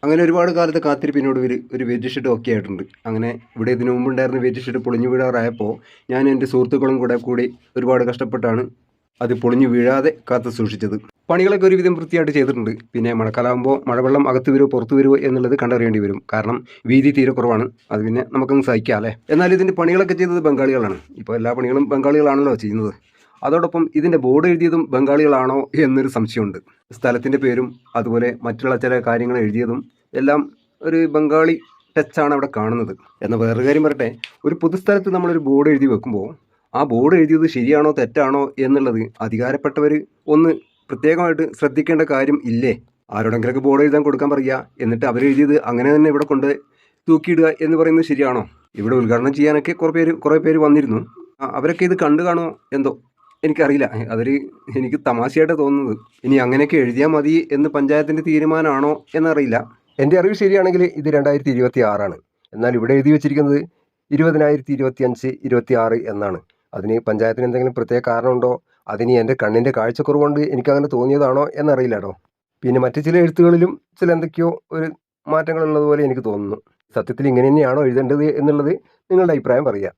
അങ്ങനെ ഒരുപാട് കാലത്തെ കാത്തിരിപ്പിനോട് ഒരു വെയിറ്റ് ഷെഡ് ഒക്കെ ആയിട്ടുണ്ട്. അങ്ങനെ ഇവിടെ ഇതിനു മുമ്പുണ്ടായിരുന്ന വെയിറ്റ് ഷെഡ് പൊളിഞ്ഞു വീഴാറായപ്പോൾ ഞാൻ എൻ്റെ സുഹൃത്തുക്കളും കൂടി ഒരുപാട് കഷ്ടപ്പെട്ടാണ് അത് പൊളിഞ്ഞു വീഴാതെ കാത്തു സൂക്ഷിച്ചത്. പണികളൊക്കെ ഒരുവിധം വൃത്തിയായിട്ട് ചെയ്തിട്ടുണ്ട്. പിന്നെ മഴക്കാലമാകുമ്പോൾ മഴവെള്ളം അകത്ത് വരുമോ പുറത്ത് വരുമോ എന്നുള്ളത് കണ്ടറിയേണ്ടി വരും. കാരണം വീതി തീരെ കുറവാണ്. അത് പിന്നെ നമുക്കൊന്ന് സഹിക്കാം അല്ലേ. എന്നാൽ ഇതിൻ്റെ പണികളൊക്കെ ചെയ്തത് ബംഗാളികളാണ്. ഇപ്പോൾ എല്ലാ പണികളും ബംഗാളികളാണല്ലോ ചെയ്യുന്നത്. അതോടൊപ്പം ഇതിൻ്റെ ബോർഡ് എഴുതിയതും ബംഗാളികളാണോ എന്നൊരു സംശയമുണ്ട്. സ്ഥലത്തിൻ്റെ പേരും അതുപോലെ മറ്റുള്ള ചില കാര്യങ്ങൾ എഴുതിയതും എല്ലാം ഒരു ബംഗാളി ടച്ചാണ് അവിടെ കാണുന്നത്. എന്നാൽ വേറൊരു കാര്യം പറയട്ടെ, ഒരു പൊതുസ്ഥലത്ത് നമ്മളൊരു ബോർഡ് എഴുതി വെക്കുമ്പോൾ ആ ബോർഡ് എഴുതിയത് ശരിയാണോ തെറ്റാണോ എന്നുള്ളത് അധികാരപ്പെട്ടവർ ഒന്ന് പ്രത്യേകമായിട്ട് ശ്രദ്ധിക്കേണ്ട കാര്യം ഇല്ലേ? ആരോടെങ്കിലൊക്കെ ബോർഡ് എഴുതാൻ കൊടുക്കാൻ പറയുക, എന്നിട്ട് അവരെഴുതിയത് അങ്ങനെ തന്നെ ഇവിടെ കൊണ്ട് തൂക്കിയിടുക എന്ന് പറയുന്നത് ശരിയാണോ? ഇവിടെ ഉദ്ഘാടനം ചെയ്യാനൊക്കെ കുറേ പേര് വന്നിരുന്നു. അവരൊക്കെ ഇത് കണ്ടു കാണുമോ എന്തോ എനിക്കറിയില്ല. എനിക്ക് തമാശയായിട്ട് തോന്നുന്നത്. ഇനി അങ്ങനെയൊക്കെ എഴുതിയാൽ മതി എന്ന് പഞ്ചായത്തിൻ്റെ തീരുമാനമാണോ എന്നറിയില്ല. എൻ്റെ അറിവ് ശരിയാണെങ്കിൽ ഇത് 2026 എന്നാൽ ഇവിടെ എഴുതി വെച്ചിരിക്കുന്നത് 2025 26 എന്നാണ്. അതിന് പഞ്ചായത്തിന് എന്തെങ്കിലും പ്രത്യേക കാരണമുണ്ടോ? അതിന് എൻ്റെ കണ്ണിൻ്റെ കാഴ്ചക്കുറവുകൊണ്ട് എനിക്കങ്ങനെ തോന്നിയതാണോ എന്നറിയില്ല കേട്ടോ. പിന്നെ മറ്റു ചില എഴുത്തുകളിലും ചില എന്തൊക്കെയോ ഒരു മാറ്റങ്ങളുള്ളതുപോലെ എനിക്ക് തോന്നുന്നു. സത്യത്തിൽ ഇങ്ങനെ തന്നെയാണോ എഴുതേണ്ടത് എന്നുള്ളത് നിങ്ങളുടെ അഭിപ്രായം പറയുക.